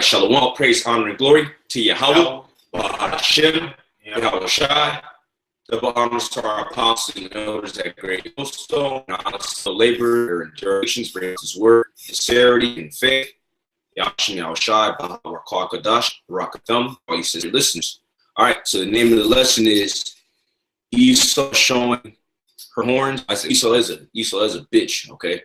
Shalom, all praise, honor, and glory to Yahweh, Hashem, Yahweh Shai. Double honors to our apostles and elders that great millstone, and honors to labor and durations for his word, sincerity, and faith. Yahweh Yahweh Shai, Baha Kadash, Rakathum, all you sister listeners. All right, so the name of the lesson is Esau showing her horns. I said Esau is a bitch, okay?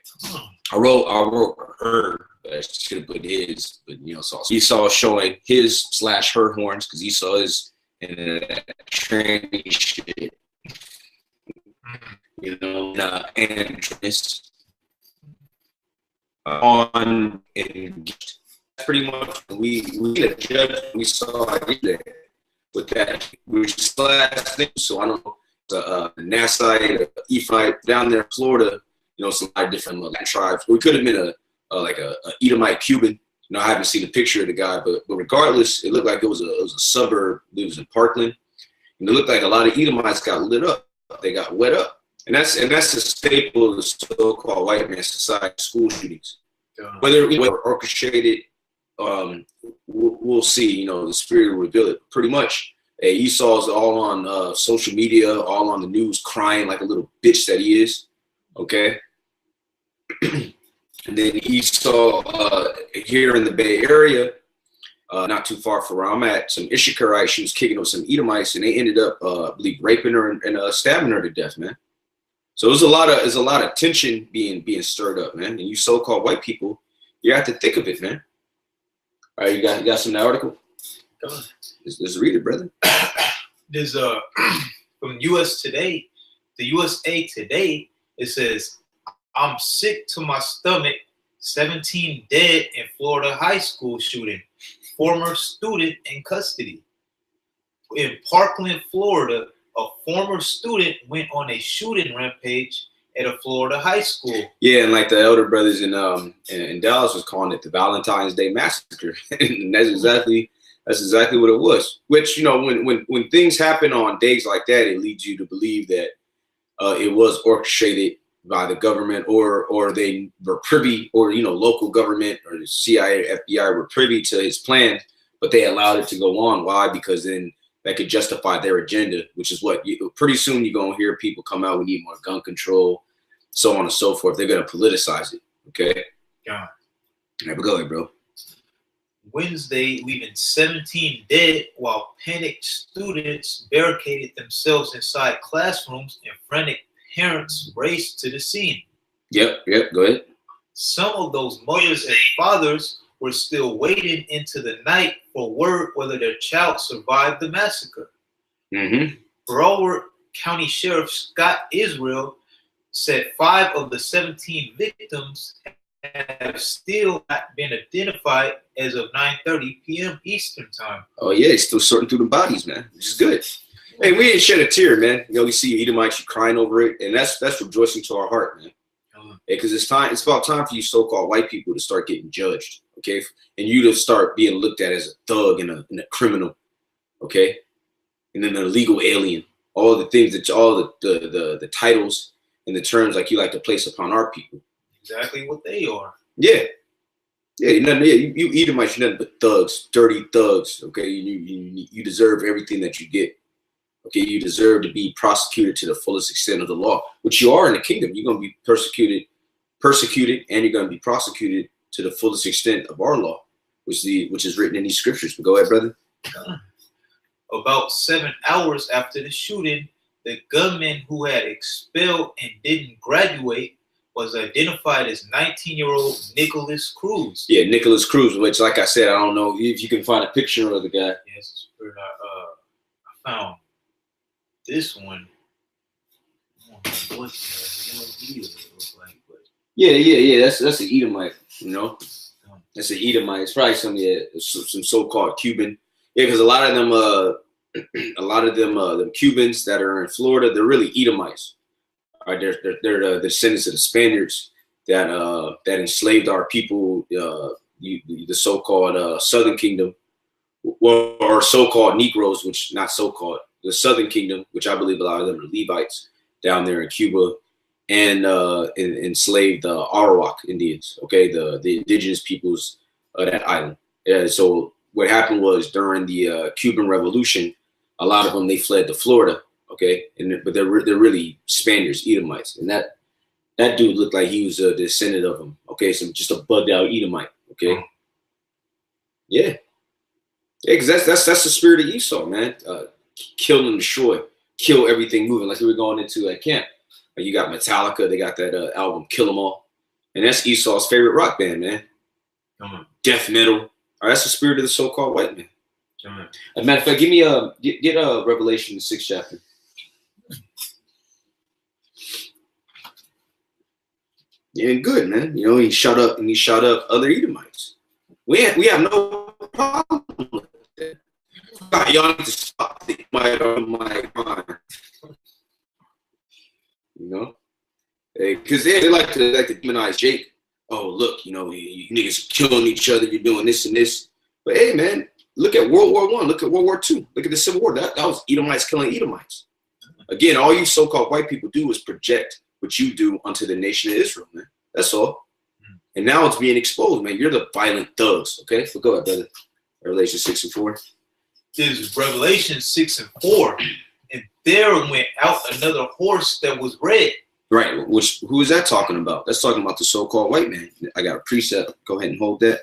I wrote her, but I should have put his, but you know, so Esau showing his / her horns, because Esau is in that tranny shit, you know, and on and pretty much we get a judge. We saw that with that which last thing. So I don't know, Nassite, Ephraite down there in Florida. You know, some different Latin tribes. We could have been a Edomite Cuban. You know, I haven't seen a picture of the guy, but regardless, it looked like it was a suburb. It was in Parkland, and it looked like a lot of Edomites got lit up. They got wet up, and that's a staple of the so-called white man society: school shootings. Whether it was orchestrated, we'll see. You know, the spirit will reveal it. Pretty much, Esau's all on social media, all on the news, crying like a little bitch that he is. Okay. And then Esau here in the Bay Area, not too far from where I'm at, some Issacharites, she was kicking with some Edomites, and they ended up, I believe, raping her and stabbing her to death, man. So there's a lot of tension being stirred up, man. And you so-called white people, you have to think of it, man. All right, you got some article? Go on. Let's read it, brother. There's from US Today, the USA Today. It says, I'm sick to my stomach. 17 dead in Florida high school shooting. Former student in custody. In Parkland, Florida, a former student went on a shooting rampage at a Florida high school. Yeah, and like the elder brothers in Dallas was calling it the Valentine's Day Massacre. And that's exactly what it was. Which, you know, when things happen on days like that, it leads you to believe that it was orchestrated by the government, or they were privy, or, you know, local government or the CIA, FBI were privy to his plan, but they allowed it to go on. Why? Because then that could justify their agenda, which is what pretty soon you're going to hear people come out, we need more gun control, so on and so forth. They're going to politicize it. Okay. Yeah. All right, but go ahead, bro. Wednesday, leaving 17 dead while panicked students barricaded themselves inside classrooms and frantic parents raced to the scene. Yep, go ahead. Some of those mothers and fathers were still waiting into the night for word whether their child survived the massacre. Mm-hmm. Broward County Sheriff Scott Israel said 5 of the 17 victims have still not been identified as of 9:30 p.m. Eastern time. Oh yeah, he's still sorting through the bodies, man, which is good. Hey, we didn't shed a tear, man. You know, we see Edomites, you crying over it, and that's rejoicing to our heart, man. Because it's about time for you so-called white people to start getting judged, okay? And you to start being looked at as a thug and a criminal, okay? And then an illegal alien. All the things that all the titles and the terms like you like to place upon our people. Exactly what they are. Yeah. Yeah, you Edomites, you're nothing but thugs, dirty thugs, okay? You deserve everything that you get. Okay, you deserve to be prosecuted to the fullest extent of the law, which you are in the kingdom. You're going to be persecuted, and you're going to be prosecuted to the fullest extent of our law, which is written in these scriptures. But go ahead, brother. About 7 hours after the shooting, the gunman who had expelled and didn't graduate was identified as 19-year-old Nicholas Cruz. Yeah, Nicholas Cruz, which, like I said, I don't know if you can find a picture of the guy. Yes, I found this one. Yeah. That's an Edomite, you know. That's an Edomite. It's probably some so-called Cuban. Yeah, because a lot of them Cubans that are in Florida, they're really Edomites. All right, they're the descendants of the Spaniards that enslaved our people, the so-called Southern Kingdom, or so-called Negroes, which not so-called. The Southern Kingdom, which I believe a lot of them are Levites down there in Cuba, and enslaved the Arawak Indians, okay, the indigenous peoples of that island. Yeah. So what happened was during the Cuban Revolution, a lot of them they fled to Florida. Okay, but they're really Spaniards, Edomites, and that dude looked like he was a descendant of them. Okay, so just a bugged out Edomite. Okay, yeah, because that's the spirit of Esau, man. Kill and destroy, kill everything moving. Like we were going into at camp. You got Metallica, they got that album Kill 'Em All, and that's Esau's favorite rock band, man. Death metal. All right, that's the spirit of the so-called white man. As a matter of fact, give me get Revelation the 6th chapter. Yeah, good, man. You know, he shot up other Edomites. We have no problem with that. Y'all need to stop thinking my mind. You know, because they like to demonize Jake. Oh, look, you know, you niggas killing each other. You're doing this and this. But hey, man, look at World War I. Look at World War II. Look at the Civil War. That was Edomites killing Edomites. Again, all you so-called white people do is project what you do onto the nation of Israel, man. That's all. And now it's being exposed, man. You're the violent thugs. Okay, so go ahead, brother. Revelation 6 and 4. This is Revelation 6 and 4. And there went out another horse that was red. Right. Who is that talking about? That's talking about the so-called white man. I got a precept. Go ahead and hold that.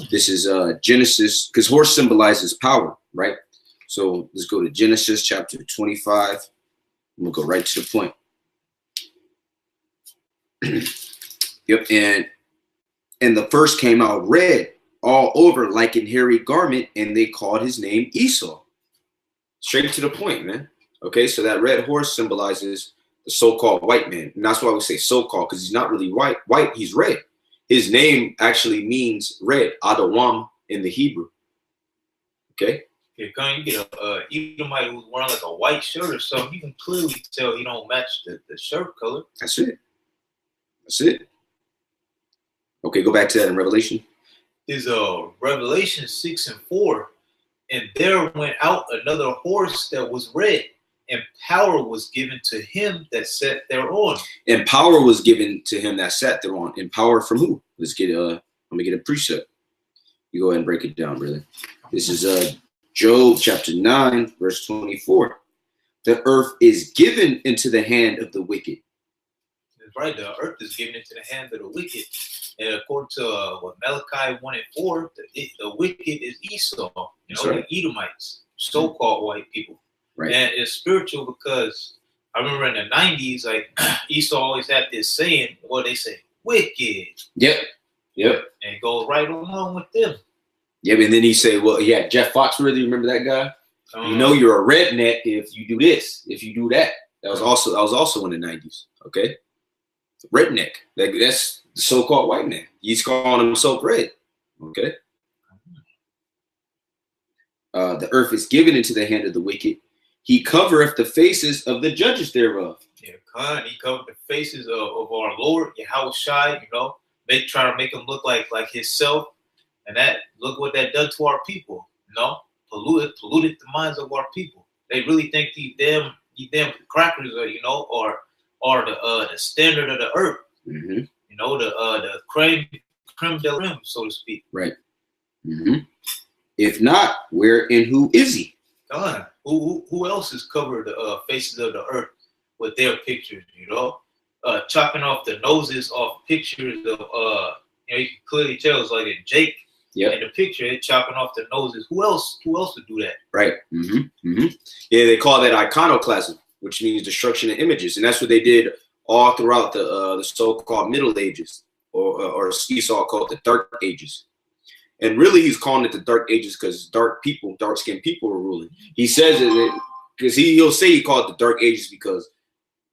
This is Genesis, because horse symbolizes power, right? So let's go to Genesis chapter 25. We'll go right to the point. Yep. And the first came out red all over like an hairy garment, and they called his name Esau. Straight to the point, man. Okay, so that red horse symbolizes the so-called white man. And that's why we say so-called, because he's not really white, he's red. His name actually means red, Adawam in the Hebrew. Okay? If you get a Edomite who's wearing like a white shirt or something, you can clearly tell he don't match the shirt color. That's it. That's it. Okay, go back to that in Revelation. Is Revelation 6 and 4. And there went out another horse that was red, and power was given to him that sat thereon. And power was given to him that sat thereon. And power from who? Let's get let me get a precept. You go ahead and break it down, brother. This is Job chapter 9, verse 24. The earth is given into the hand of the wicked. That's right. The earth is given into the hand of the wicked. And according to Malachi 1 and 4, the wicked is Esau, the Edomites, so-called white people. Right. And it's spiritual because I remember in the 90s, like Esau always had this saying, what they say, wicked. Yep. Yep. And it goes right along with them. Yep. And then he say, well, yeah, Jeff Foxworthy, remember that guy? You know you're a redneck if you do this, if you do that. That was also in the 90s. Okay. Redneck. That's the so-called white man. He's calling himself red. Okay. The earth is given into the hand of the wicked. He covereth the faces of the judges thereof. Yeah, he covered the faces of our Lord, Yahweh Shai, They try to make him look like himself. And that, look what that done to our people, polluted the minds of our people. They really think these damn crackers are the standard of the earth. Mm-hmm. The creme de la creme, so to speak. Right. Mm-hmm. If not, where and who is he? Who else has covered the faces of the earth with their pictures? Chopping off the noses off pictures of you can clearly tell it's like a Jake. Yeah. In the picture, it chopping off the noses. Who else would do that? Right. Mm-hmm. Mm-hmm. Yeah, they call that iconoclasm, which means destruction of images, and that's what they did all throughout the so-called Middle Ages, or Esau called the Dark Ages. And really, he's calling it the Dark Ages because dark-skinned people were ruling. He says it because he'll say he called it the Dark Ages because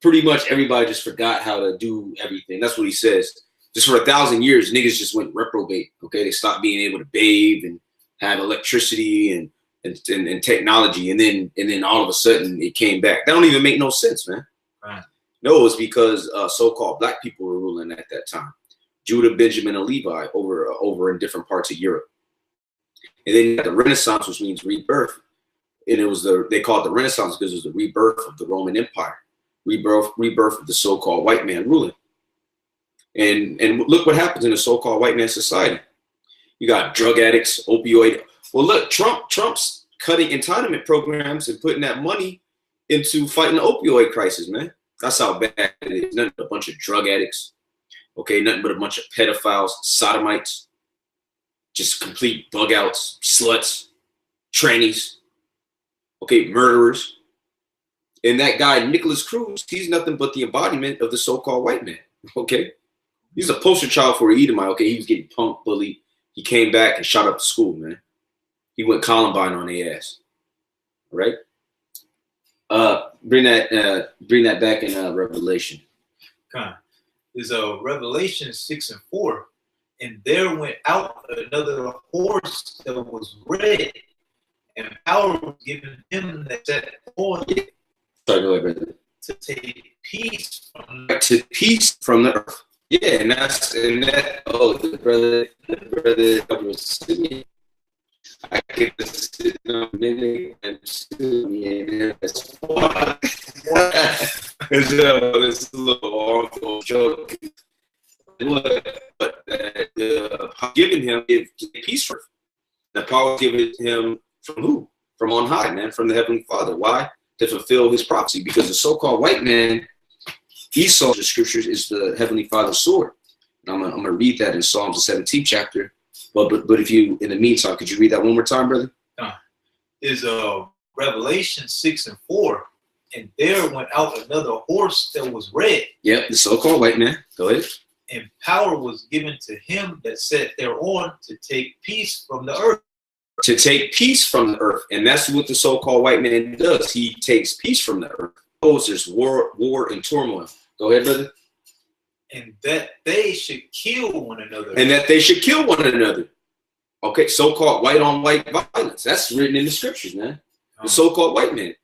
pretty much everybody just forgot how to do everything. That's what he says. Just for 1,000 years, niggas just went reprobate. Okay, they stopped being able to bathe and have electricity and technology, and then all of a sudden it came back. That don't even make no sense, man. Right. No, it's because so-called black people were ruling at that time. Judah, Benjamin, and Levi over in different parts of Europe. And then you got the Renaissance, which means rebirth. And it was they called it the Renaissance because it was the rebirth of the Roman Empire, rebirth of the so-called white man ruling. And look what happens in a so-called white man society. You got drug addicts, opioid. Well, look, Trump's cutting entitlement programs and putting that money into fighting the opioid crisis, man. That's how bad it is. Nothing but a bunch of drug addicts. Okay, nothing but a bunch of pedophiles, sodomites, just complete bug outs, sluts, trannies. Okay, murderers. And that guy, Nicholas Cruz, he's nothing but the embodiment of the so-called white man. Okay, he's a poster child for Edomite. Okay, he was getting punked, bullied. He came back and shot up the school, man. He went Columbine on their ass. All right. Bring that back in Revelation. There's Revelation 6:4, and there went out another horse that was red, and power was given him that sat on it. Sorry, go ahead, brother. To take peace from the earth. Yeah, and that. Oh, the brother was sitting. I could just sit in a minute and see me, and that's why. This little awful joke. But giving him peace from the power given him from who? From on high, man, from the Heavenly Father. Why? To fulfill his prophecy. Because the so-called white man, Esau, the scriptures, is the Heavenly Father's sword. And I'm gonna read that in Psalms the 17th chapter. But if you, in the meantime, could you read that one more time, brother? Is Revelation 6:4, and there went out another horse that was red. Yep, the so-called white man. Go ahead. And power was given to him that sat thereon to take peace from the earth. To take peace from the earth. And that's what the so-called white man does. He takes peace from the earth. Oh, there's war and turmoil. Go ahead, brother. And that they should kill one another. And that they should kill one another. Okay, so-called white on white violence. That's written in the scriptures, man. The so-called white man.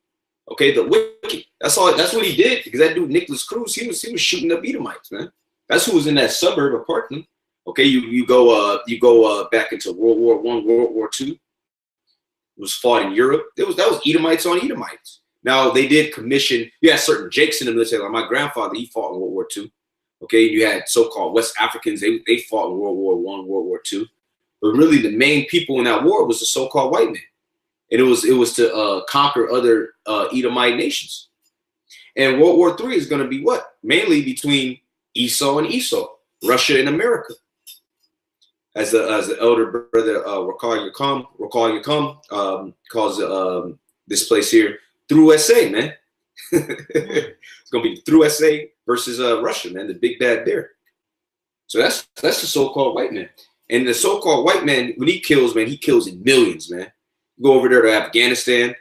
Okay, the wicked. That's all. That's what he did. Because that dude Nicholas Cruz, he was shooting up Edomites, man. That's who was in that suburb of Parkland. Okay, you go back into World War I, World War II. It was fought in Europe. That was Edomites on Edomites. Now they did commission. You had certain Jakes in the military. Like my grandfather, he fought in World War II. Okay, you had so-called West Africans. They fought in World War I, World War II. But really, the main people in that war was the so-called white man, and it was to conquer other Edomite nations. And World War III is going to be what? Mainly between Esau and Esau, Russia and America. As the elder brother Rakal Yakum calls this place here, through SA, man. It's gonna be through SA versus Russia, man, the big bad bear. So that's the so-called white man. And the so-called white man, when he kills, man, he kills in millions, man. Go over there to Afghanistan,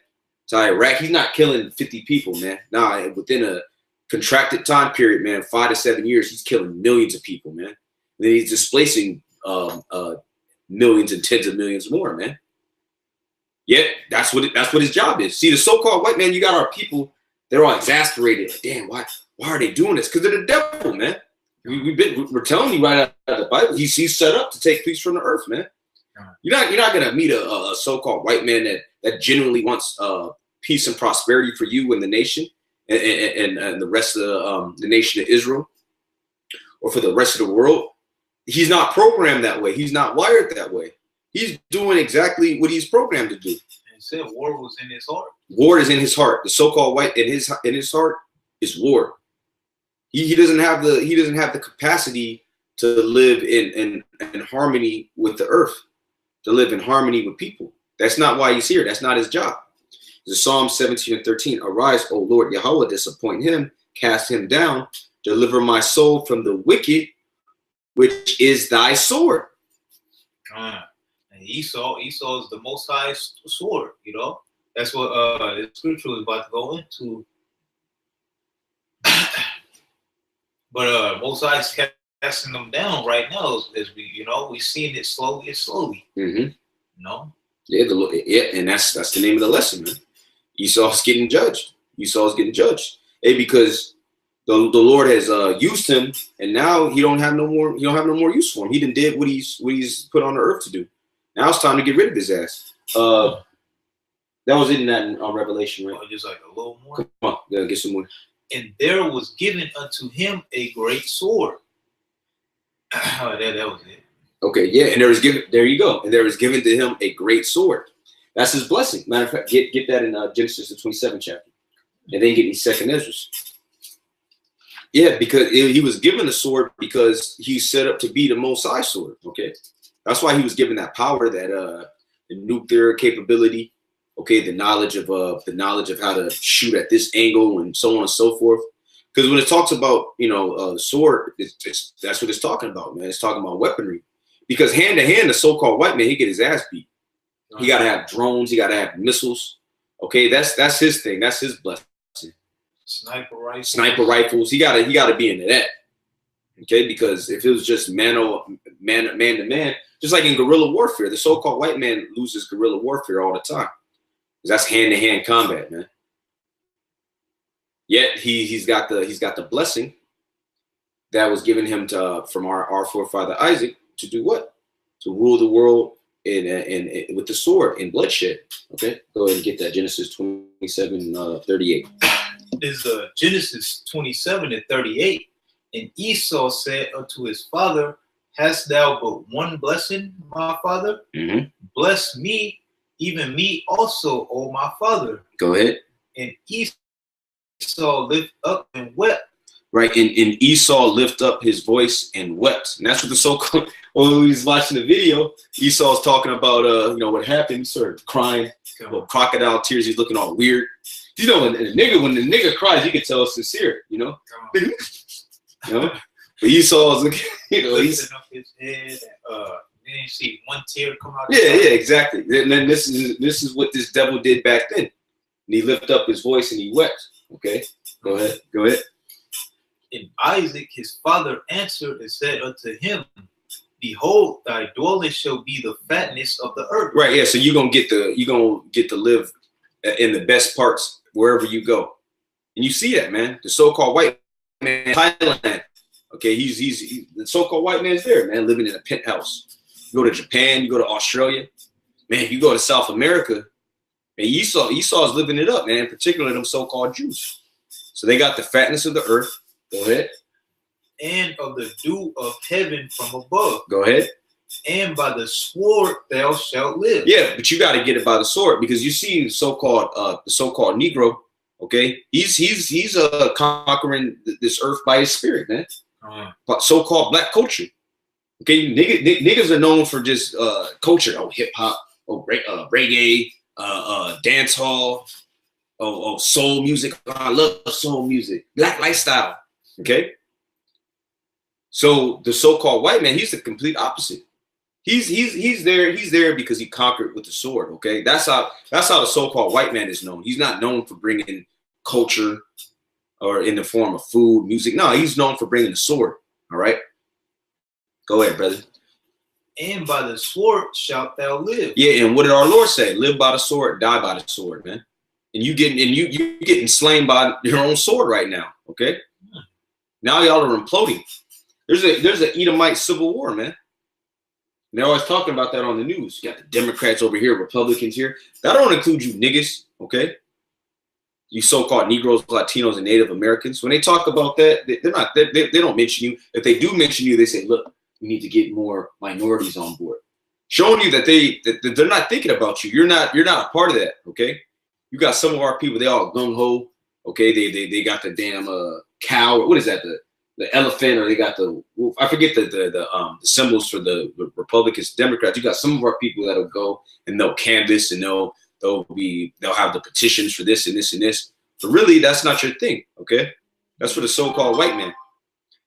to Iraq, he's not killing 50 people, man. Nah, within a contracted time period, man, 5 to 7 years, he's killing millions of people, man. And then he's displacing millions and tens of millions more, man. Yet that's what his job is. See, the so-called white man, you got our people, they're all exasperated. Like, damn, why are they doing this? Because they're the devil, man. We're telling you right out of the Bible, he's set up to take peace from the earth, man. You're not gonna meet a so-called white man that genuinely wants peace and prosperity for you and the nation and the rest of the nation of Israel, or for the rest of the world. He's not programmed that way. He's not wired that way. He's doing exactly what he's programmed to do. And he said war was in his heart. War is in his heart. The so-called white in his heart is war. He doesn't have the capacity to live in harmony with the earth, to live in harmony with people. That's not why he's here. That's not his job. The Psalm 17:13. Arise, O Lord Yahweh, disappoint him, cast him down, deliver my soul from the wicked, which is thy sword. And Esau is the Most High sword. You know, that's what the scripture is about to go into. But Most High is casting them down right now, as we seeing it slowly. Mm-hmm. You know. Yeah, and that's the name of the lesson, man. Esau's getting judged. Hey, because the Lord has used him, and now he don't have no more use for him. He did what he's put on the earth to do. Now it's time to get rid of his ass. That was in that on Revelation, right? Oh, just like a little more. Come on, gotta get some more. And there was given unto him a great sword. that was it. Okay, yeah, and there was given. There you go, and there was given to him a great sword. That's his blessing. Matter of fact, get that in Genesis the 27th chapter, and then get these second Ezra's. Yeah, because he was given a sword because he's set up to be the Most High sword. Okay, that's why he was given that power, that the nuclear capability. Okay, the knowledge of how to shoot at this angle and so on and so forth. Because when it talks about the sword, that's what it's talking about, man. It's talking about weaponry. Because hand to hand, the so-called white man, he get his ass beat. He got to have drones. He got to have missiles. Okay, that's his thing. That's his blessing. Sniper rifles. Sniper rifles. He got to be into that. Okay, because if it was just man to man, just like in guerrilla warfare, the so-called white man loses guerrilla warfare all the time. That's hand to hand combat, man. Yet he's got the blessing that was given him from our forefather Isaac to do what? To rule the world in with the sword and bloodshed. Okay, go ahead and get that. Genesis 27:38. Is Genesis 27:38. And Esau said unto his father, "Hast thou but one blessing, my father? Mm-hmm. Bless me, even me also, O my father." Go ahead. And Esau lifted up and wept. Right, and Esau lifted up his voice and wept. And that's what the so-called, when we was watching the video, Esau's talking about, what happened. He started crying, crocodile tears. He's looking all weird. When the nigga cries, you can tell it's sincere, But Esau's looking, he's up his head. Then you see one tear come out. Yeah, exactly. And then this is what this devil did back then. And he lifted up his voice and he wept. Okay, go ahead. And Isaac his father answered and said unto him, "Behold, thy dwelling shall be the fatness of the earth." Right. Yeah. So you're gonna get to live in the best parts wherever you go, and you see that, man. The so-called white man, Thailand. Okay, he's the so-called white man's there, man, living in a penthouse. You go to Japan, you go to Australia, man. You go to South America, and Esau's living it up, man. Particularly them so-called Jews. So they got the fatness of the earth. Go ahead. And of the dew of heaven from above. Go ahead. And by the sword thou shalt live. Yeah, but you got to get it by the sword, because you see the so-called Negro. Okay, he's conquering this earth by his spirit, man. But so-called black culture. Okay, niggas are known for just culture. Oh, hip hop. Oh, reggae. Dance hall. Oh, soul music. Oh, I love soul music. Black lifestyle. Okay. So the so-called white man, he's the complete opposite. He's there because he conquered with the sword. Okay, that's how the so-called white man is known. He's not known for bringing culture or in the form of food, music. No, he's known for bringing the sword. All right, go ahead, brother. And by the sword shalt thou live. Yeah, and what did our Lord say? Live by the sword, die by the sword, man. And you getting slain by your own sword right now. Okay, now y'all are imploding. There's an Edomite civil war, man. And they're always talking about that on the news. You got the Democrats over here, Republicans here. That don't include you niggas, okay? You so-called Negroes, Latinos, and Native Americans. When they talk about that, they don't mention you. If they do mention you, they say, look, we need to get more minorities on board. Showing you that they're not thinking about you. You're not a part of that, okay? You got some of our people, they all gung-ho, okay? They got the damn cow, or what is that, the elephant, or they got the wolf. I forget the symbols for the Republicans, Democrats. You got some of our people that'll go and they'll canvass and they'll have the petitions for this and this and this. But really, that's not your thing, okay? That's for the so-called white man.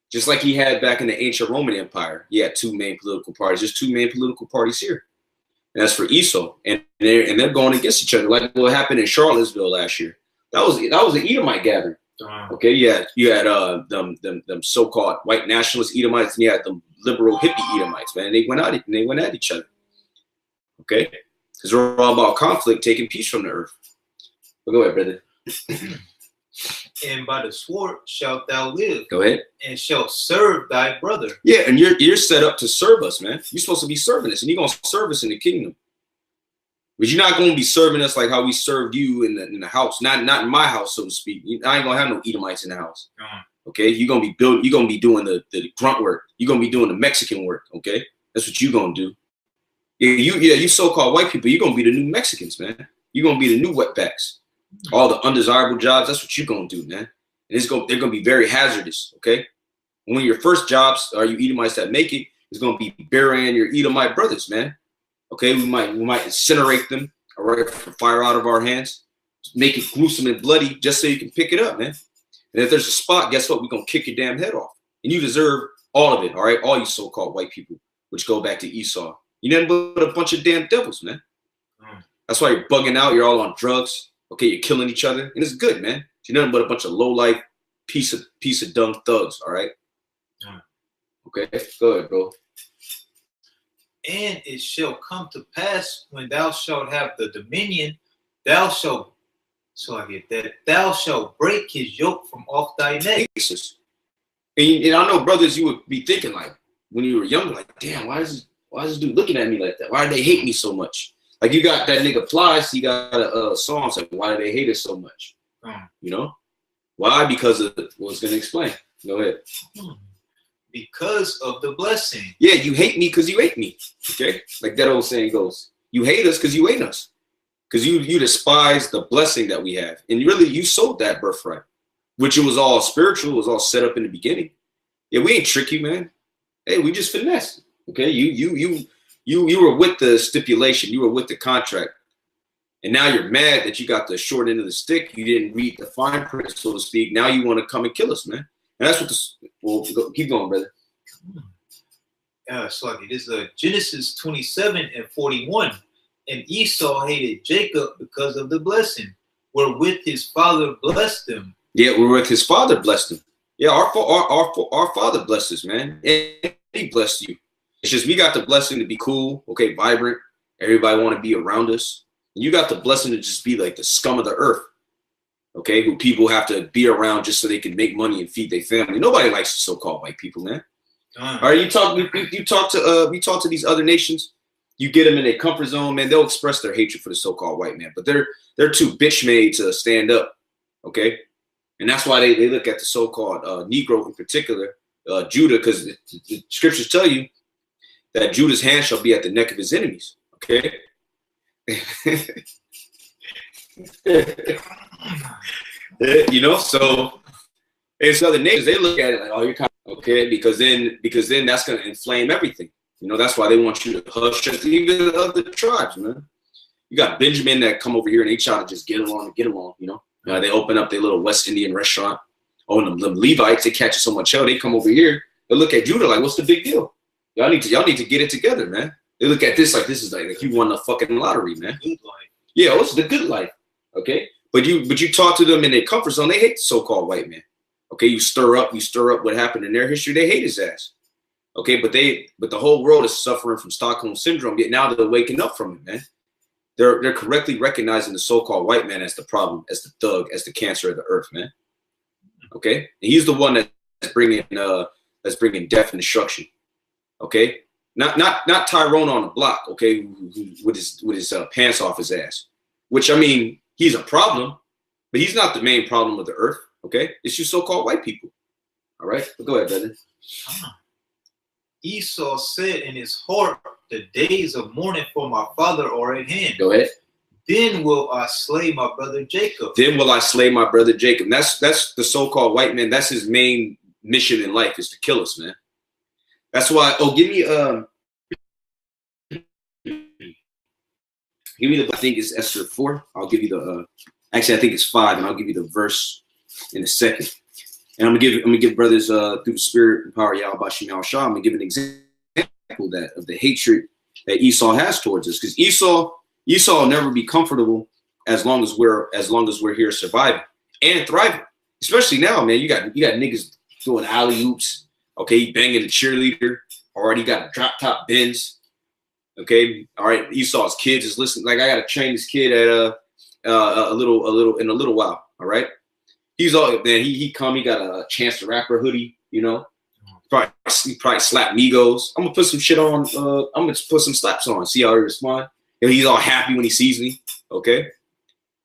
Just like he had back in the ancient Roman Empire, he had two main political parties. There's two main political parties here, and that's for Esau, and they're going against each other, like what happened in Charlottesville last year. That was an Edomite gathering. Okay, you had them so-called white nationalist Edomites, and you had the liberal hippie Edomites, man. They went at each other. Okay, because we're all about conflict, taking peace from the earth. But go ahead, brother. And by the sword shalt thou live. Go ahead. And shalt serve thy brother. Yeah, and you're set up to serve us, man. You're supposed to be serving us, and you're gonna serve us in the kingdom. But you're not going to be serving us like how we served you in the house, not in my house, so to speak. I ain't gonna have no Edomites in the house. Okay, you're gonna be doing the grunt work. You're gonna be doing the Mexican work. Okay, That's what you gonna do. You so-called white people, you're gonna be the new Mexicans, man. You're gonna be the new wetbacks. All the undesirable jobs, that's what you're gonna do, man. And they're gonna be very hazardous, okay? One of your first jobs, are you Edomites that make it, is gonna be burying your Edomite brothers, man. Okay, we might incinerate them, all right, fire out of our hands, make it gruesome and bloody just so you can pick it up, man. And if there's a spot, guess what? We're gonna kick your damn head off. And you deserve all of it, all right? All you so-called white people, which go back to Esau. You're nothing but a bunch of damn devils, man. That's why you're bugging out. You're all on drugs. Okay, you're killing each other, and it's good, man. You're nothing but a bunch of low-life piece of dumb thugs. All right. Okay, go ahead, bro. And it shall come to pass when thou shalt have the dominion, thou shalt break his yoke from off thy neck. And I know, brothers, you would be thinking like when you were younger, like, damn, why is this dude looking at me like that? Why do they hate me so much? Like you got that nigga Plies, he got a song like, why do they hate us so much? You know? Why? Because of what I was gonna explain. Go ahead. Because of the blessing. Yeah, you hate me because you hate me. Okay? Like that old saying goes. You hate us because you hate us. Because you despise the blessing that we have. And really, you sold that birthright. Which it was all spiritual, it was all set up in the beginning. Yeah, we ain't trick you, man. Hey, we just finessed. Okay, you were with the stipulation, you were with the contract, and now you're mad that you got the short end of the stick. You didn't read the fine print, so to speak. Now you want to come and kill us, man. And that's what this. Well, keep going, brother. Sluggy. This is Genesis 27:41, and Esau hated Jacob because of the blessing, wherewith his father blessed him. Yeah, wherewith his father blessed him. Yeah, our father blessed us, man. And he blessed you. It's just we got the blessing to be cool, okay, vibrant. Everybody want to be around us. And you got the blessing to just be like the scum of the earth, okay, who people have to be around just so they can make money and feed their family. Nobody likes the so-called white people, man. All right, you talk to these other nations, you get them in their comfort zone, man. They'll express their hatred for the so-called white man, but they're too bitch made to stand up, okay. And that's why they look at the so-called Negro in particular, Judah, because the scriptures tell you that Judah's hand shall be at the neck of his enemies. Okay. You know, so it's other nations, they look at it like, oh, you're kind of okay, because then that's gonna inflame everything. You know, that's why they want you to hush at even other tribes, man. You got Benjamin that come over here and they try to just get along, you know. They open up their little West Indian restaurant. Oh, and them Levites, they catch so much hell, they come over here, they look at Judah like, what's the big deal? Y'all need to get it together, man. They look at this is like you won the fucking lottery, man. Good life. Yeah, what's the good life? Okay. But you talk to them in their comfort zone, they hate the so-called white man. Okay, you stir up what happened in their history, they hate his ass. Okay, but the whole world is suffering from Stockholm syndrome, yet now they're waking up from it, man. They're correctly recognizing the so-called white man as the problem, as the thug, as the cancer of the earth, man. Okay, and he's the one that's bringing death and destruction. Okay, not Tyrone on the block. Okay, with his pants off his ass. Which I mean, he's a problem, but he's not the main problem of the earth. Okay, it's you so-called white people. All right, but go ahead, brother. Esau said in his heart, the days of mourning for my father are at hand. Go ahead. Then will I slay my brother Jacob. Then will I slay my brother Jacob. That's the so-called white man. That's his main mission in life, is to kill us, man. That's why. Oh, give me I think it's Esther 4. I'll give you the. Actually, I think it's 5, and I'll give you the verse in a second. And I'm gonna give brothers through the spirit and power Yahweh Shah. I'm gonna give an example of the hatred that Esau has towards us, because Esau will never be comfortable as long as we're here surviving and thriving. Especially now, man. You got niggas doing alley oops. Okay, he banging a cheerleader. Already got a drop top Benz. Okay, all right. Esau's kids is listening. Like, I gotta train this kid at a little while. All right. He's all, man. He got a Chance the Rapper hoodie. You know, he probably slap Migos. I'm gonna put some shit on. I'm gonna put some slaps on. See how he respond. You know, he's all happy when he sees me. Okay,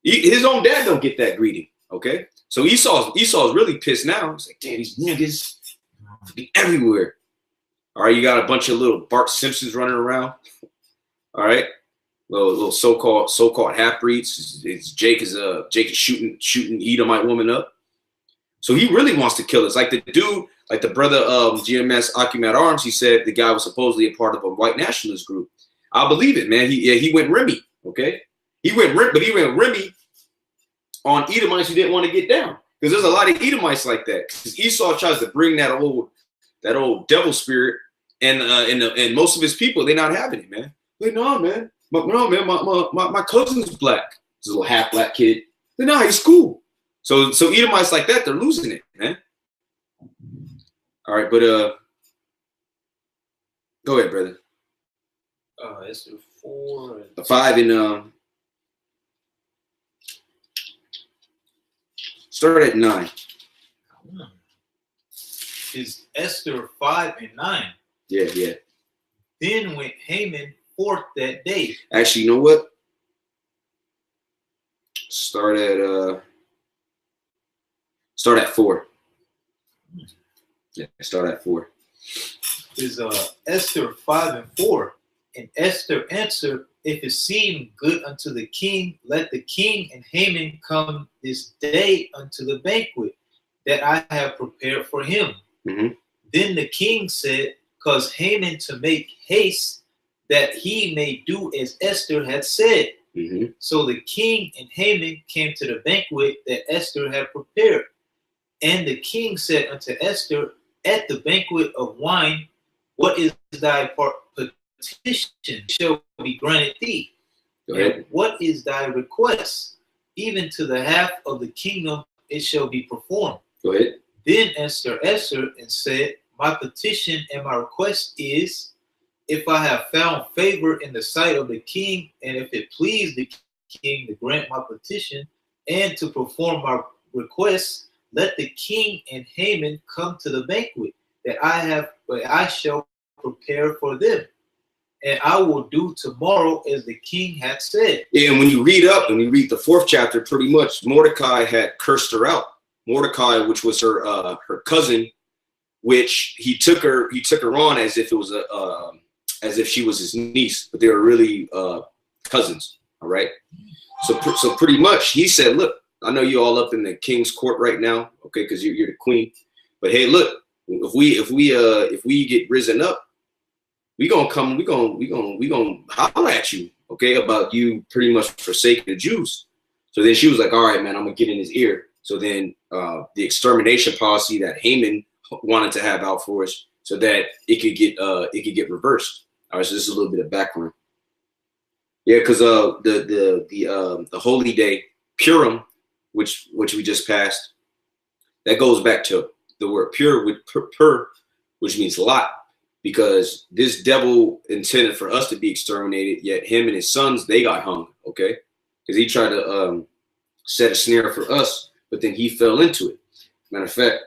his own dad don't get that greeting. Okay, so Esau's really pissed now. He's like, damn, these niggas be everywhere. All right, you got a bunch of little Bart Simpsons running around. All right, little so-called half-breeds. Jake is shooting Edomite woman up. So he really wants to kill us. Like the dude, like the brother GMS Akim at Arms, he said the guy was supposedly a part of a white nationalist group. I believe it, man. He went Remy, okay? He went Remy on Edomites who didn't want to get down. Because there's a lot of Edomites like that. Because Esau tries to bring that old devil spirit, and most of his people, they're not having it, man. Like, no, man. My cousin's black. This little half black kid. Like, nah, he's cool. So Edomites like that, they're losing it, man. All right, but go ahead, brother. It's the 4 and 5 and start at 9. Is Esther 5 and 9. Yeah. Then went Haman forth that day. Actually, you know what? Start at 4. Yeah, start at 4. Is Esther 5 and 4. And Esther answered, if it seem good unto the king, let the king and Haman come this day unto the banquet that I have prepared for him. Mm-hmm. Then the king said, cause Haman to make haste, that he may do as Esther had said. Mm-hmm. So the king and Haman came to the banquet that Esther had prepared. And the king said unto Esther, at the banquet of wine, what is thy petition shall be granted thee? And what is thy request? Even to the half of the kingdom it shall be performed. Go ahead. Then Esther answered and said, my petition and my request is, if I have found favor in the sight of the king, and if it please the king to grant my petition and to perform my request, let the king and Haman come to the banquet that I shall prepare for them. And I will do tomorrow as the king had said. Yeah, and when you read the 4th chapter, pretty much Mordecai had cursed her out. Mordecai, which was her cousin, which he took her on as if it was as if she was his niece, but they were really cousins. All right. So pretty much he said, look, I know you all up in the king's court right now, okay, because you're the queen. But hey, look, if we get risen up, we gonna holler at you, okay, about you pretty much forsaking the Jews. So then she was like, all right, man, I'm gonna get in his ear. So then the extermination policy that Haman wanted to have out for us, so that it could get reversed. All right, so this is a little bit of background. Yeah, because the holy day Purim, which we just passed, that goes back to the word pure with pur, which means lot, because this devil intended for us to be exterminated, yet him and his sons, they got hung, okay? Because he tried to set a snare for us, but then he fell into it. Matter of fact,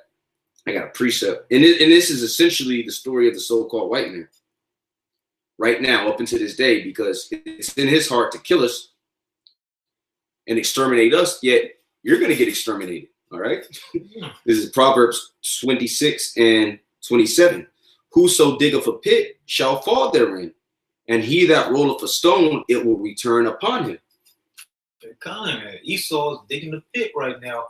I got a precept. And this is essentially the story of the so-called white man right now, up until this day, because it's in his heart to kill us and exterminate us, yet you're going to get exterminated, all right? This is Proverbs 26 and 27. Whoso diggeth a pit shall fall therein, and he that rolleth a stone, it will return upon him. Esau is digging the pit right now,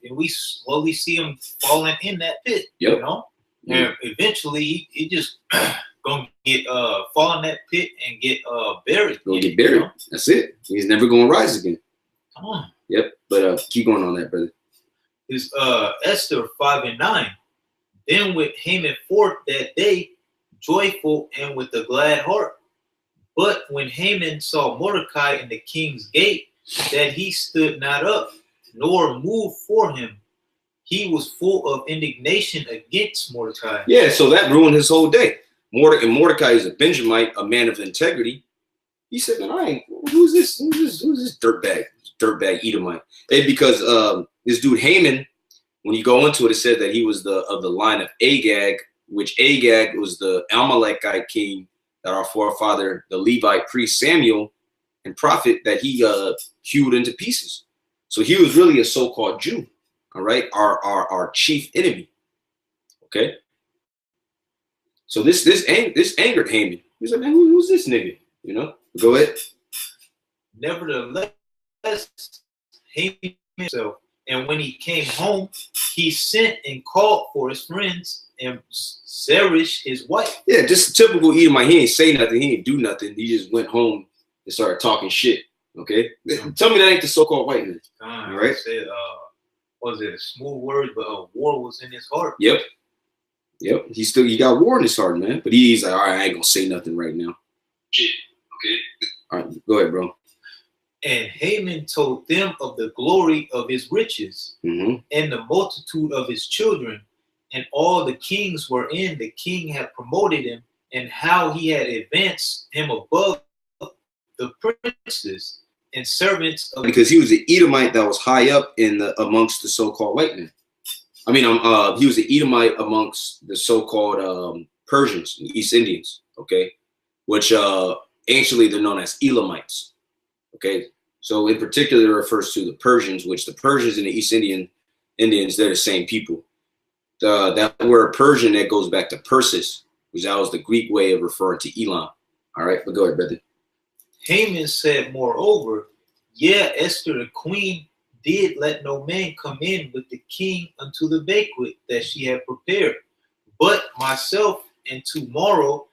and we slowly see him falling in that pit. Yep. You know, and eventually he just gonna get fall in that pit and get buried. Gonna get buried. You know? That's it. He's never gonna rise again. Come on. Yep. But keep going on that, brother. Is Esther 5 and 9. Then with Haman forth that day, joyful and with a glad heart. But when Haman saw Mordecai in the king's gate, that he stood not up, nor moved for him, he was full of indignation against Mordecai. Yeah, so that ruined his whole day. Mordecai is a Benjamite, a man of integrity. He said, man, who's this dirtbag Edomite? And because this dude Haman, when you go into it, it said that he was of the line of Agag, which Agag was the Amalekite king that our forefather, the Levite priest Samuel and prophet, that he hewed into pieces. So he was really a so-called Jew, all right, our chief enemy, okay? So this angered Haman. He's like, man, who's this nigga? You know? Go ahead. Nevertheless, Haman himself, and when he came home, he sent and called for his friends and Zeresh, his wife. Yeah, just typical Edomite. He ain't say nothing. He ain't do nothing. He just went home and started talking shit. Okay? Tell me that ain't the so-called white man. All right? Said, was it a smooth word, but war was in his heart. Yep. He got war in his heart, man. But he's like, all right, I ain't gonna say nothing right now. Shit. Okay. All right, go ahead, bro. And Haman told them of the glory of his riches and the multitude of his children, and all the kings wherein the king had promoted him, and how he had advanced him above the princes and servants of, because he was an Edomite that was high up in the amongst the so-called white men. I mean, he was an Edomite amongst the so-called Persians, East Indians, okay, which anciently they're known as Elamites, okay. So in particular, it refers to the Persians, which the Persians and the East Indians, they're the same people. That word Persian, that goes back to Persis, which that was the Greek way of referring to Elam. All right, but go ahead, brother. Haman said, moreover, yeah, Esther the queen did let no man come in with the king unto the banquet that she had prepared, but myself, and tomorrow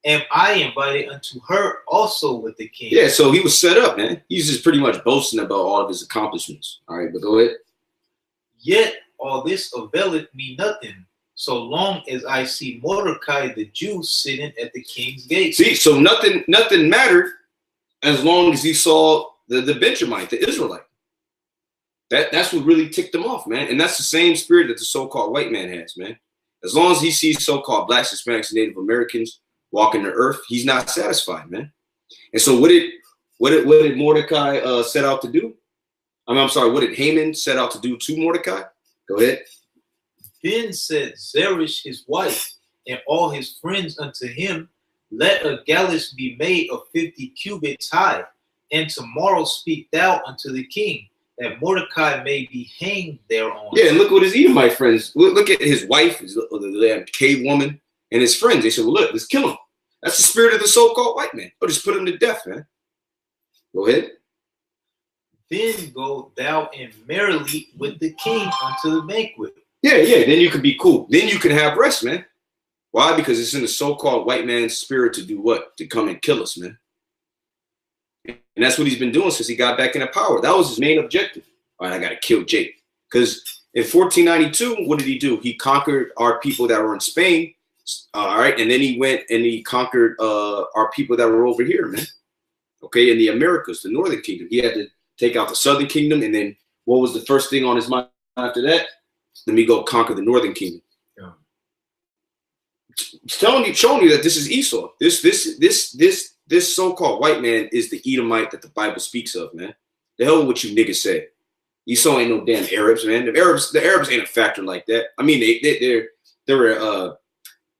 am I invited unto her also with the king. Yeah, so he was set up, man. He's just pretty much boasting about all of his accomplishments. All right, but go ahead. Yet all this availeth me nothing, so long as I see Mordecai the Jew sitting at the king's gate. See, so nothing mattered as long as he saw the Benjamite, the Israelite. That's what really ticked him off, man. And that's the same spirit that the so-called white man has, man. As long as he sees so-called blacks, Hispanics, and Native Americans walking the earth, he's not satisfied, man. And so what did Mordecai set out to do? I'm sorry, what did Haman set out to do to Mordecai? Go ahead. Then said Zeresh his wife and all his friends unto him, let a gallows be made of 50 cubits high, and tomorrow speak thou unto the king, that Mordecai may be hanged thereon. Yeah, and look what his Edomite friends, look at his wife, the cave woman, and his friends. They said, well, look, let's kill him. That's the spirit of the so-called white man. Oh, just put him to death, man. Go ahead. Then go thou in merrily with the king unto the banquet. Yeah, then you can be cool. Then you can have rest, man. Why? Because it's in the so-called white man's spirit to do what? To come and kill us, man. And that's what he's been doing since he got back into power. That was his main objective. All right, I got to kill Jake. Because in 1492, what did he do? He conquered our people that were in Spain. All right, and then he went and he conquered our people that were over here, man. Okay, in the Americas, the Northern Kingdom. He had to take out the Southern Kingdom, and then what was the first thing on his mind after that? Let me go conquer the Northern Kingdom. Yeah. Showing you that this is Esau. This so-called white man is the Edomite that the Bible speaks of, man. The hell with what you niggas say. Esau ain't no damn Arabs, man. The Arabs ain't a factor like that. I mean, they're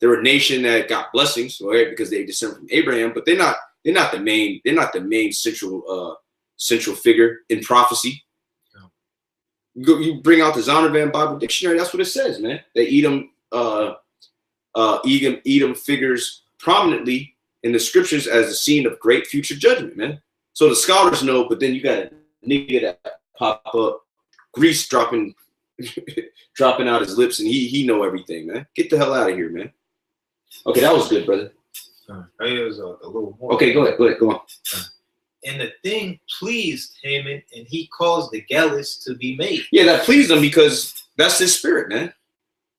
a nation that got blessings, right? Because they descend from Abraham, but they're not the main central figure in prophecy. You bring out the Zondervan Bible Dictionary, that's what it says, man. That Edom figures prominently in the scriptures as a scene of great future judgment, man. So the scholars know, but then you got a nigga that pop up, grease dropping out his lips, and he know everything, man. Get the hell out of here, man. Okay, that was good, brother. It was a little more. Okay, go ahead, go on. And the thing pleased Haman, and he caused the gallows to be made. Yeah, that pleased him because that's his spirit, man.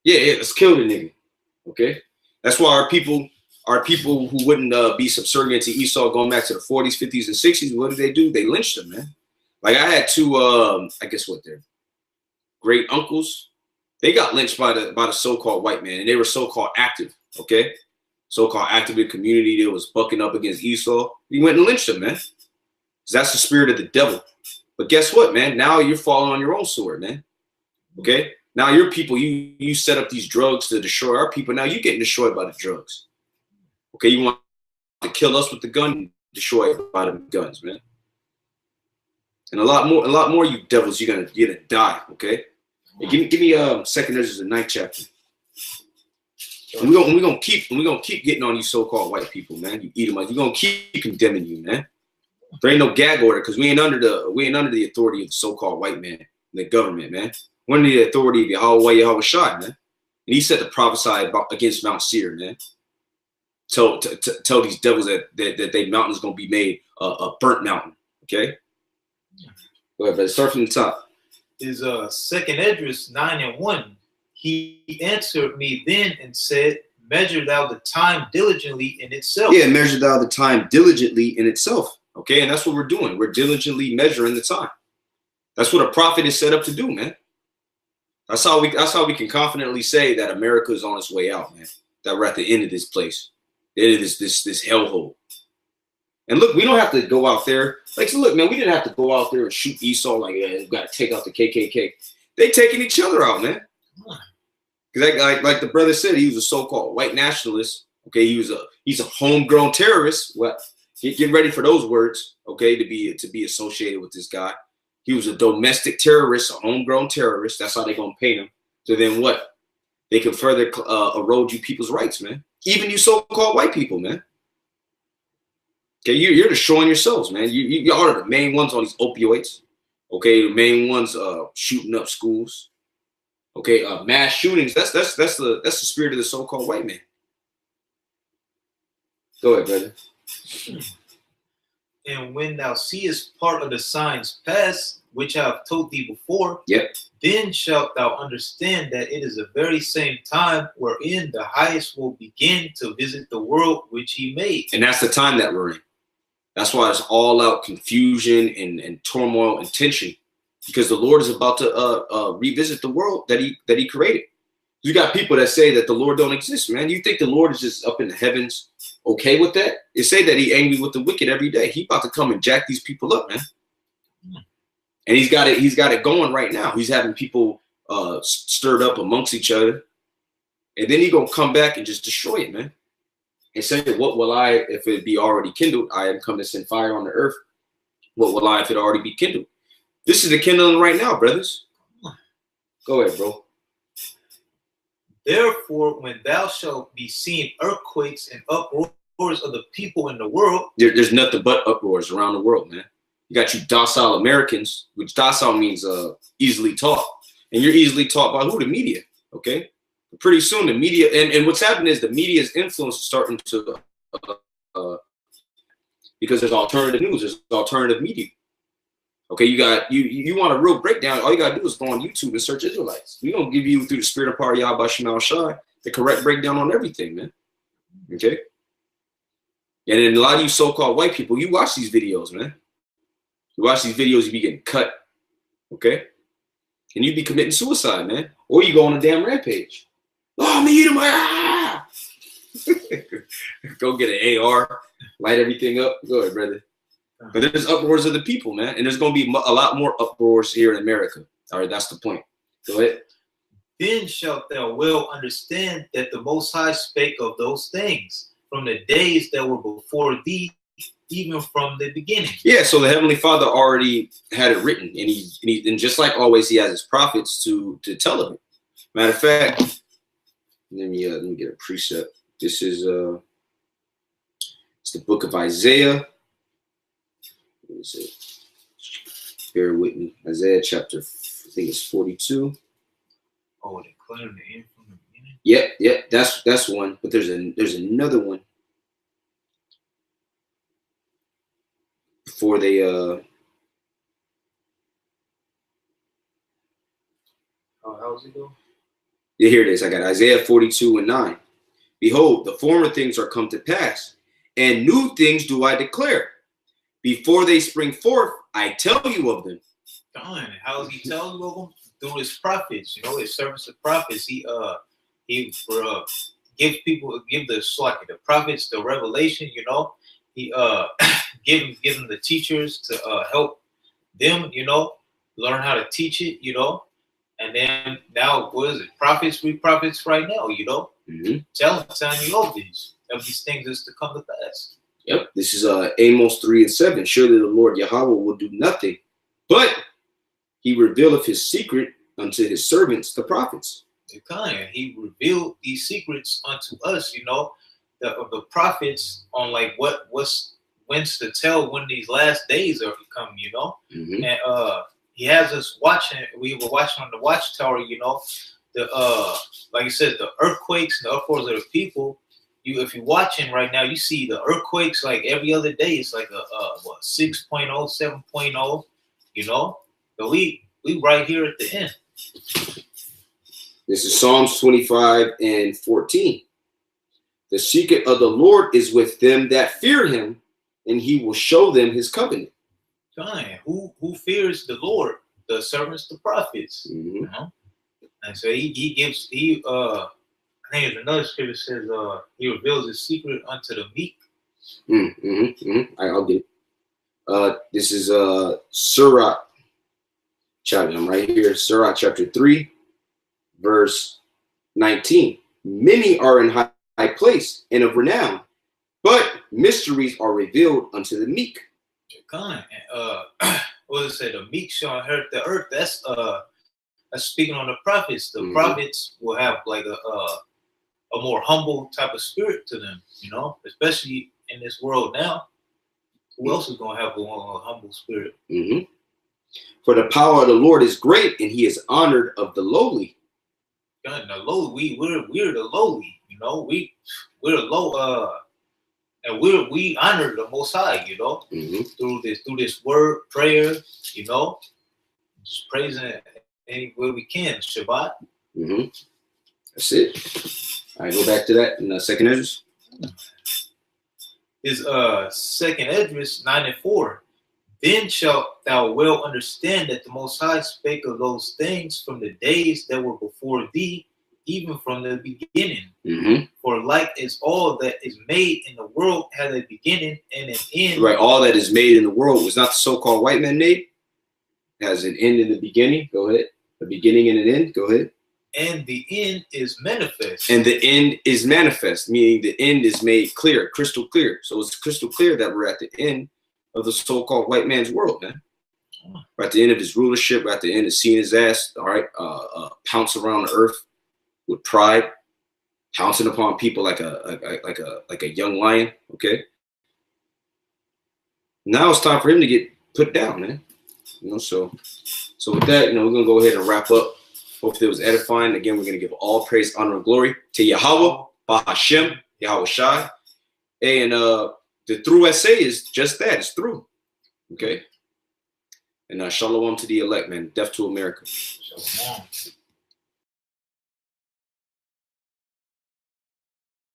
Yeah, let's kill the nigga. Okay, that's why our people who wouldn't be subservient to Esau going back to the 40s, 50s, and 60s, what did they do? They lynched him, man. Like I had two, I guess what they're great uncles. They got lynched by the so-called white man, and they were so-called active. Okay, so-called active in the community that was bucking up against Esau. He went and lynched him, man. That's the spirit of the devil. But guess what, man? Now you're falling on your own sword, man. Okay? Now your people, you set up these drugs to destroy our people. Now you're getting destroyed by the drugs. Okay, you want to kill us with the gun, destroy it by the guns, man. And a lot more you devils, you're gonna die, okay? Hey, give me 2 Ezra, the 9th chapter. And we're gonna keep getting on you so-called white people, man. You Edomites. We're gonna keep condemning you, man. There ain't no gag order because we ain't under the authority of the so-called white man, the government, man. We're under the authority of Yahweh Shai, man. And he said to prophesy against Mount Seir, man. Tell these devils that they mountain is gonna be made a burnt mountain. Okay. Go ahead, brother. Start from the top. Is 2nd Esdras 9:1. He answered me then and said, measure thou the time diligently in itself. Yeah, measure thou the time diligently in itself. Okay, and that's what we're doing. We're diligently measuring the time. That's what a prophet is set up to do, man. That's how we can confidently say that America is on its way out, man. That we're at the end of this place. It is this hellhole. And look, we don't have to go out there. Like, so look, man, we didn't have to go out there and shoot Esau like, yeah, we got to take out the KKK. They taking each other out, man. Because like the brother said, he was a so-called white nationalist. Okay, he's a homegrown terrorist. Well, get ready for those words. Okay, to be associated with this guy. He was a domestic terrorist, a homegrown terrorist. That's how they're gonna paint him. So then what? They can further erode you people's rights, man. Even you so-called white people, man. Okay, you're destroying yourselves, man. You are the main ones on these opioids. Okay, the main ones shooting up schools. Okay, mass shootings. That's the spirit of the so-called white man. Go ahead, brother. And when thou seest part of the signs pass, which I have told thee before, yep, then shalt thou understand that it is the very same time wherein the highest will begin to visit the world which he made. And that's the time that we're in. That's why it's all out confusion and turmoil and tension, because the Lord is about to revisit the world that he created. You got people that say that the Lord don't exist, man. You think the Lord is just up in the heavens, okay with that? They say that he angry with the wicked every day. He about to come and jack these people up, man. And he's got it going right now. He's having people stirred up amongst each other, and then he gonna come back and just destroy it, man. And say, what will I, if it be already kindled? I am come to send fire on the earth. What will I, if it already be kindled? This is the kindling right now, brothers. Go ahead, bro. Therefore, when thou shalt be seeing earthquakes and uproars of the people in the world, there's nothing but uproars around the world, man. You got you docile Americans, which docile means easily taught, and you're easily taught by who? The media. Okay, but pretty soon the media and what's happening is the media's influence is starting to because there's alternative news, there's alternative media. Okay, you want a real breakdown, all you gotta do is go on YouTube and search Israelites. We're gonna give you, through the spirit of power, Yahweh Shai, the correct breakdown on everything, man. Okay? And then a lot of you so-called white people, you watch these videos, man. You watch these videos, you be getting cut. Okay? And you be committing suicide, man. Or you go on a damn rampage. Oh, me, eat my Go get an AR, light everything up. Go ahead, brother. But there's uproars of the people, man. And there's going to be a lot more uproars here in America. All right, that's the point. Go ahead. Then shalt thou well understand that the Most High spake of those things from the days that were before thee, even from the beginning. Yeah, so the Heavenly Father already had it written. And just like always, he has his prophets to tell of it. Matter of fact, let me get a precept. This is it's the book of Isaiah. What is it? Bear with me. Isaiah chapter, I think it's 42. Oh, declaring the end from the beginning. Yep, that's one. But there's another one before they how's it go? Yeah, here it is. I got Isaiah 42:9. Behold, the former things are come to pass, and new things do I declare. Before they spring forth, I tell you of them. Darn, how does he tell you of them? Through his prophets, his servants of prophets. He give the prophets the revelation, He give them the teachers to help them, learn how to teach it, And then now, what is it? Prophets, we prophets right now, Mm-hmm. telling you of these things is to come to pass. Yep, this is Amos 3:7. Surely the Lord Yahweh will do nothing, but he revealeth his secret unto his servants, the prophets. He revealed these secrets unto us, you know, the prophets on like when's to tell when these last days are coming, you know. And he has us watching. We were watching on the watchtower, you know, the like you said, the earthquakes and the uproars of the people. If you're watching right now, you see the earthquakes like every other day. It's like a 6.0, 7.0, you know. But we right here at the end. This is Psalms 25:14. The secret of the Lord is with them that fear him, and he will show them his covenant. Who fears the Lord? The servants, the prophets. You know? And so he gives, I think there's another scripture that says he reveals his secret unto the meek. I'll get it. This is Surah chapter. I'm right here. Surah chapter 3, verse 19. Many are in high place and of renown, but mysteries are revealed unto the meek. What does it say? The meek shall inherit the earth. That's speaking on the prophets. The prophets will have like a more humble type of spirit to them, you know, especially in this world now. Who else is going to have a humble spirit? For the power of the Lord is great, and he is honored of the lowly. God, the lowly, we're the lowly, you know. We're low, and we honor the Most High, you know, through this word, prayer, you know, just praising anywhere we can. Shabbat. That's it. All right, go back to that in second Esdras. Is second Esdras 9:4. Then shalt thou well understand that the Most High spake of those things from the days that were before thee, even from the beginning. For like as all that is made in the world had a beginning and an end. Right, all that is made in the world was not the so-called white man made. It has an end in the beginning. Go ahead. A beginning and an end. Go ahead. And the end is manifest. And the end is manifest, meaning the end is made clear, crystal clear. So it's crystal clear that we're at the end of the so-called white man's world, man. We're at the end of his rulership. We're at the end of seeing his ass, all right, pounce around the earth with pride, pouncing upon people like a young lion. Okay. Now it's time for him to get put down, man. You know, so with that, you know, we're gonna go ahead and wrap up. Hopefully it was edifying. Again, we're gonna give all praise, honor, and glory to Yahweh, Bahashem, Yahweh Shai. And the through essay is just that, it's through. Okay. And shalom to the elect, man. Death to America. Shalom.